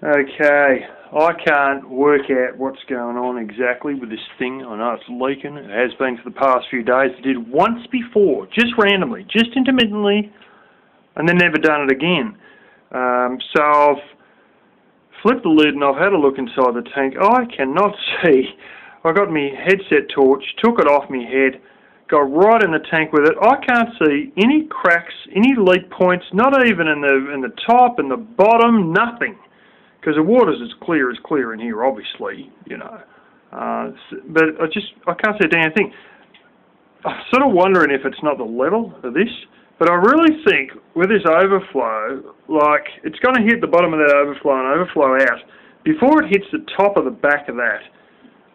Okay, I can't work out what's going on exactly with this thing. I know it's leaking. It has been for the past few days. It did once before, just randomly, just intermittently, and then never done it again. So I've flipped the lid and I've had a look inside the tank. I cannot see. I got my headset torch, took it off my head, got right in the tank with it. I can't see any cracks, any leak points, not even in the top and the bottom, nothing. Because the water's as clear in here, obviously, you know. But I can't see a damn thing. I'm sort of wondering if it's not the level of this, but I really think with this overflow, like, it's going to hit the bottom of that overflow and overflow out. Before it hits the top of the back of that,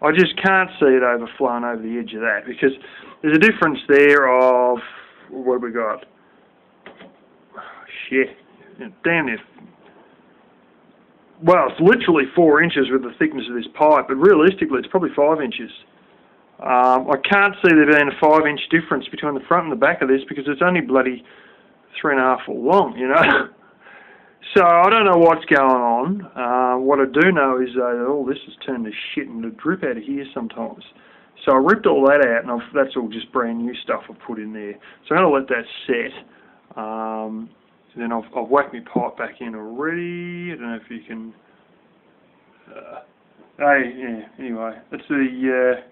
I just can't see it overflowing over the edge of that, because there's a difference there of, what have we got? Oh, shit. Damn it. Well, it's literally 4 inches with the thickness of this pipe, but realistically it's probably 5 inches. I can't see there being a 5-inch difference between the front and the back of this, because it's only bloody 3.5 foot long, you know. So I don't know what's going on. What I do know is that all this has turned to shit and to drip out of here sometimes. So I ripped all that out, and that's all just brand new stuff I've put in there. So I'm going to let that set. Then I've whacked my pipe back in already. I don't know if you can... yeah, anyway, that's the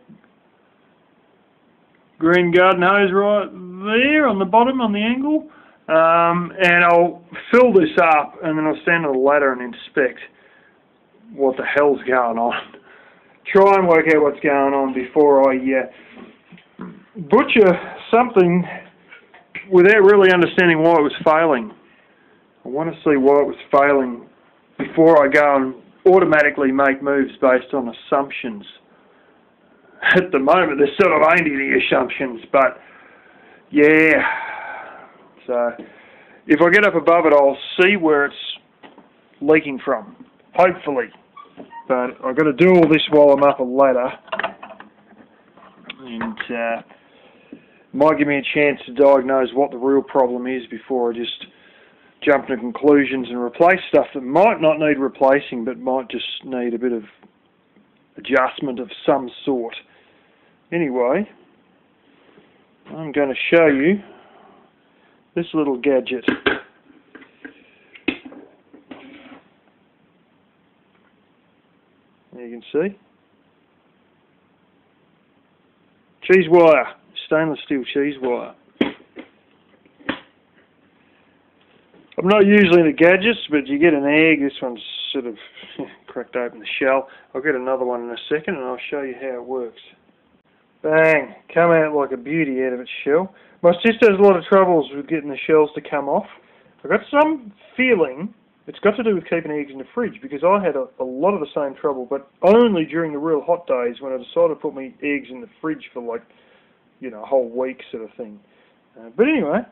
green garden hose right there on the bottom, on the angle. And I'll fill this up, and then I'll stand on the ladder and inspect what the hell's going on. Try and work out what's going on before I butcher something without really understanding why it was failing. I want to see why it was failing before I go and automatically make moves based on assumptions. At the moment, there sort of ain't any assumptions, but yeah. So if I get up above it, I'll see where it's leaking from, hopefully. But I've got to do all this while I'm up a ladder, and might give me a chance to diagnose what the real problem is before I just jump to conclusions and replace stuff that might not need replacing, but might just need a bit of adjustment of some sort. Anyway, I'm going to show you this little gadget. There you can see. Cheese wire, stainless steel cheese wire. I'm not usually into gadgets, but you get an egg. This one's sort of cracked open the shell. I'll get another one in a second and I'll show you how it works. Bang! Come out like a beauty out of its shell. My sister has a lot of troubles with getting the shells to come off. I've got some feeling it's got to do with keeping eggs in the fridge, because I had a lot of the same trouble, but only during the real hot days when I decided to put my eggs in the fridge for, like, you know, a whole week sort of thing. But anyway,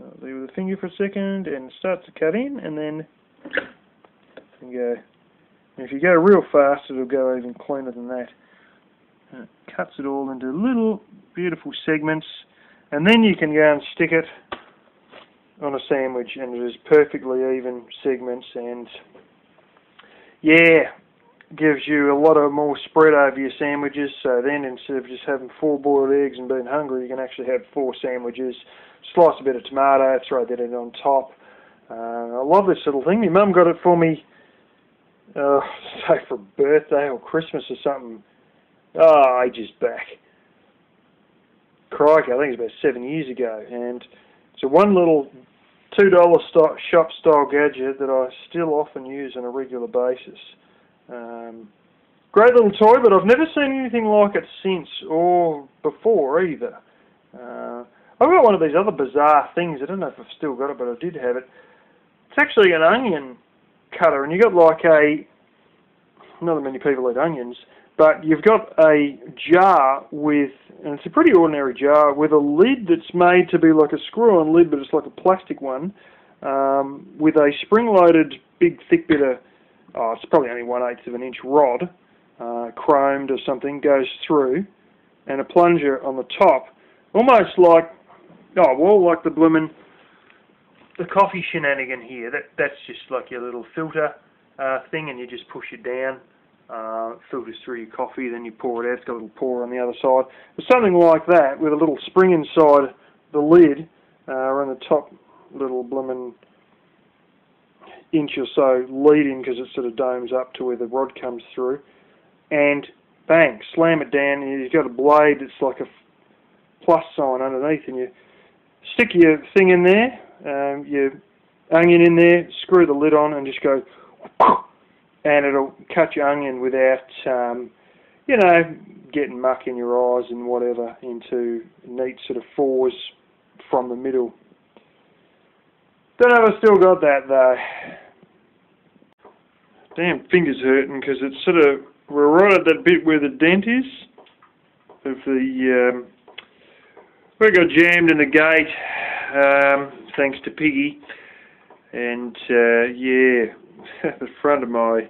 I'll leave with the finger for a second and it starts to cut in, and then you go. And if you go real fast, it'll go even cleaner than that. And it cuts it all into little beautiful segments, and then you can go and stick it on a sandwich, and it is perfectly even segments, and yeah, gives you a lot of more spread over your sandwiches. So then, instead of just having 4 boiled eggs and being hungry, you can actually have 4 sandwiches. Slice a bit of tomato, throw that in on top. I love this little thing. My mum got it for me, say for birthday or Christmas or something, ages back. Crikey, I think it's about 7 years ago, and it's a one little $2 shop style gadget that I still often use on a regular basis. Great little toy, but I've never seen anything like it since or before either. I've got one of these other bizarre things. I don't know if I've still got it, but I did have it. It's actually an onion cutter, and you got like not that many people eat onions, but you've got a jar with, and it's a pretty ordinary jar, with a lid that's made to be like a screw-on lid, but it's like a plastic one, with a spring-loaded big thick bit of, it's probably only 1/8 of an inch rod, chromed or something, goes through, and a plunger on the top, almost like, like the bloomin' the coffee shenanigan here, that's just like your little filter thing, and you just push it down. It filters through your coffee, then you pour it out. It's got a little pour on the other side. But something like that with a little spring inside the lid, on the top little blooming inch or so lead in, because it sort of domes up to where the rod comes through, and bang, slam it down, and you've got a blade that's like a plus sign underneath, and you stick your thing in there, your onion in there, screw the lid on, and just go, and it'll cut your onion without, you know, getting muck in your eyes and whatever, into neat sort of fours from the middle. Don't know if I still got that though. Damn, fingers hurting, because it's sort of, we're right at that bit where the dent is of the, we got jammed in the gate, thanks to Piggy, and yeah, the front of my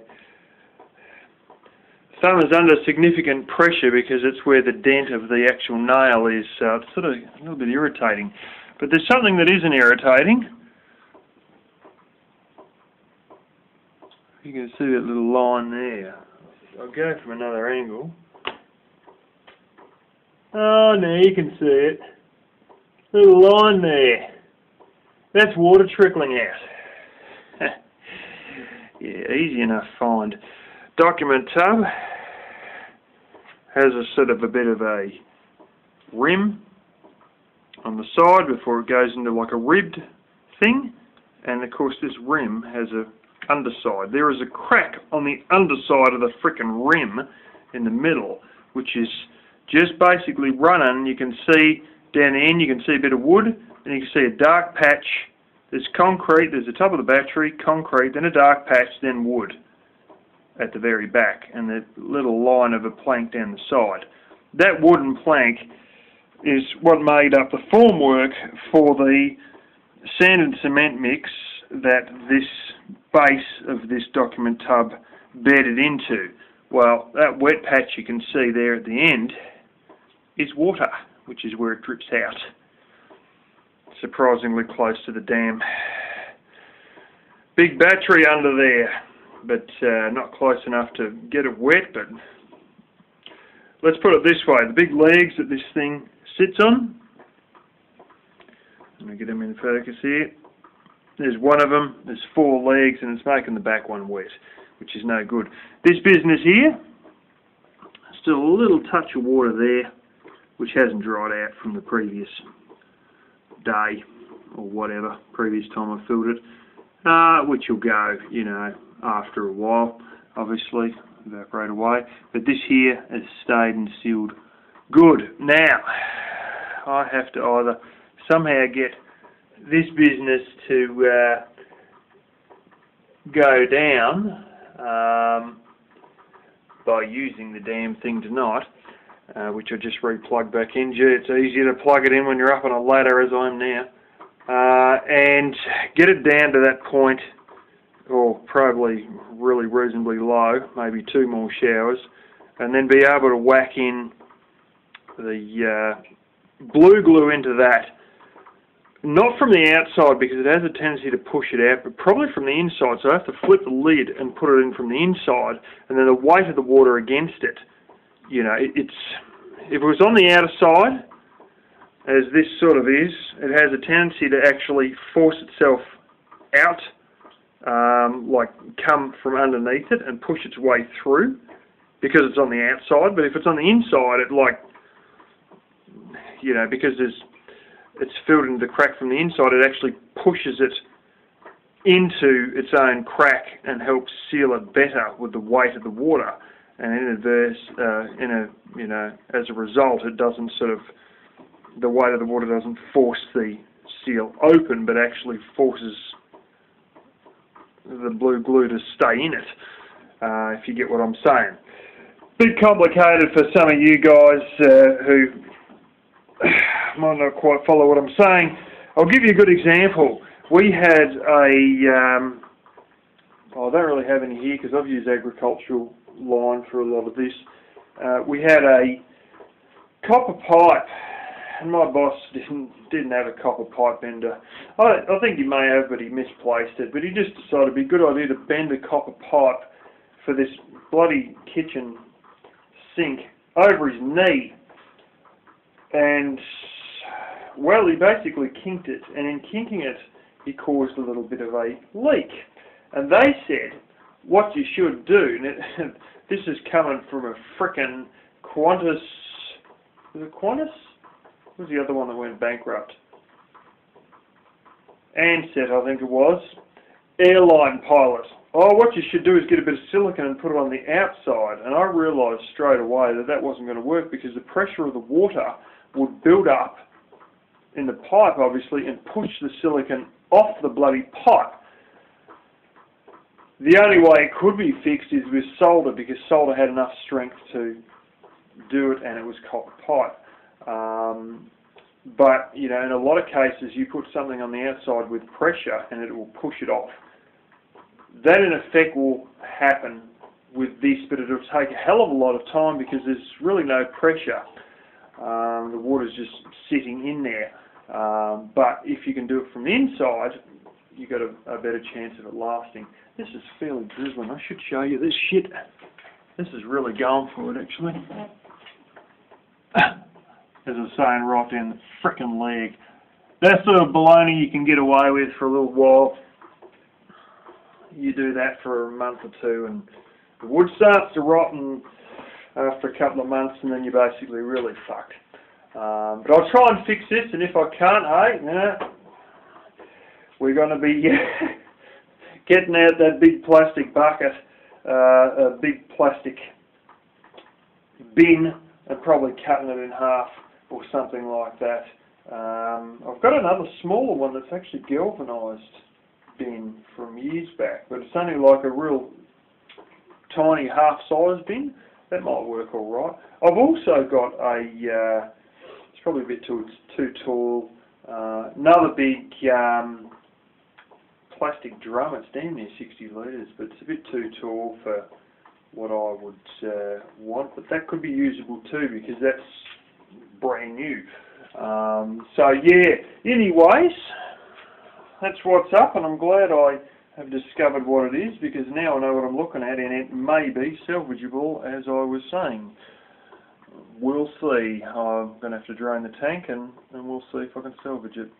thumb is under significant pressure because it's where the dent of the actual nail is, so it's sort of a little bit irritating. But there's something that isn't irritating. You can see that little line there. I'll go from another angle. Oh, now you can see it. Little line there. That's water trickling out. Yeah, easy enough find. Document tub has a sort of a bit of a rim on the side before it goes into like a ribbed thing, and of course this rim has a underside. There is a crack on the underside of the frickin' rim in the middle, which is just basically running. You can see down the end, you can see a bit of wood, and you can see a dark patch. There's concrete, there's the top of the battery, concrete, then a dark patch, then wood at the very back, and the little line of a plank down the side. That wooden plank is what made up the formwork for the sand and cement mix that this base of this document tub bedded into. Well, that wet patch you can see there at the end is water, which is where it drips out. Surprisingly close to the dam. Big battery under there, but not close enough to get it wet. But let's put it this way, the big legs that this thing sits on, let me get them in focus here. There's one of them, there's 4 legs, and it's making the back one wet, which is no good. This business here, still a little touch of water there, which hasn't dried out from the previous day or whatever, previous time I filled it, which will go, you know, after a while, obviously, evaporate away. But this here has stayed and sealed good. Now, I have to either somehow get this business to go down by using the damn thing tonight, which I just re-plugged back in. It's easier to plug it in when you're up on a ladder, as I am now, and get it down to that point, or probably really reasonably low, maybe 2 more showers, and then be able to whack in the blue glue into that. Not from the outside, because it has a tendency to push it out, but probably from the inside. So I have to flip the lid and put it in from the inside, and then the weight of the water against it. You know, if it was on the outer side, as this sort of is, it has a tendency to actually force itself out, like come from underneath it and push its way through, because it's on the outside. But if it's on the inside, it like, you know, because it's filled into the crack from the inside, it actually pushes it into its own crack and helps seal it better with the weight of the water. And you know, as a result, it doesn't sort of, the weight of the water doesn't force the seal open, but actually forces the blue glue to stay in it, if you get what I'm saying. Bit complicated for some of you guys who might not quite follow what I'm saying. I'll give you a good example. We had a, I don't really have any here because I've used agricultural line for a lot of this. We had a copper pipe, and my boss didn't didn't have a copper pipe bender. I think he may have, but he misplaced it. But he just decided it'd be a good idea to bend a copper pipe for this bloody kitchen sink over his knee. And, well, he basically kinked it. And in kinking it, he caused a little bit of a leak. And they said, what you should do, and this is coming from a frickin' Qantas, was it Qantas? What was the other one that went bankrupt? Ansett, I think it was. Airline pilot. Oh, what you should do is get a bit of silicone and put it on the outside. And I realised straight away that that wasn't going to work because the pressure of the water would build up in the pipe, obviously, and push the silicone off the bloody pipe. The only way it could be fixed is with solder, because solder had enough strength to do it, and it was copper pipe. But, you know, in a lot of cases, you put something on the outside with pressure, and it will push it off. That, in effect, will happen with this, but it'll take a hell of a lot of time because there's really no pressure. The water's just sitting in there. But if you can do it from the inside, you've got a better chance of it lasting. This is fairly drizzling. I should show you this shit. This is really going for it, actually. As I was saying, right down the frickin' leg. That sort of baloney you can get away with for a little while. You do that for a month or two, and the wood starts to rot after a couple of months, and then you're basically really fucked. But I'll try and fix this, and if I can't, hey, we're going to be getting out that big plastic bucket, a big plastic bin, and probably cutting it in half or something like that. I've got another smaller one that's actually galvanised bin from years back, but it's only like a real tiny half-size bin. That might work all right. I've also got a, it's probably a bit too tall, another big plastic drum. It's down near 60 litres, but it's a bit too tall for what I would want. But that could be usable too, because that's brand new. So yeah, anyways, that's what's up, and I'm glad I have discovered what it is, because now I know what I'm looking at, and it may be salvageable, as I was saying. We'll see. I'm going to have to drain the tank, and we'll see if I can salvage it.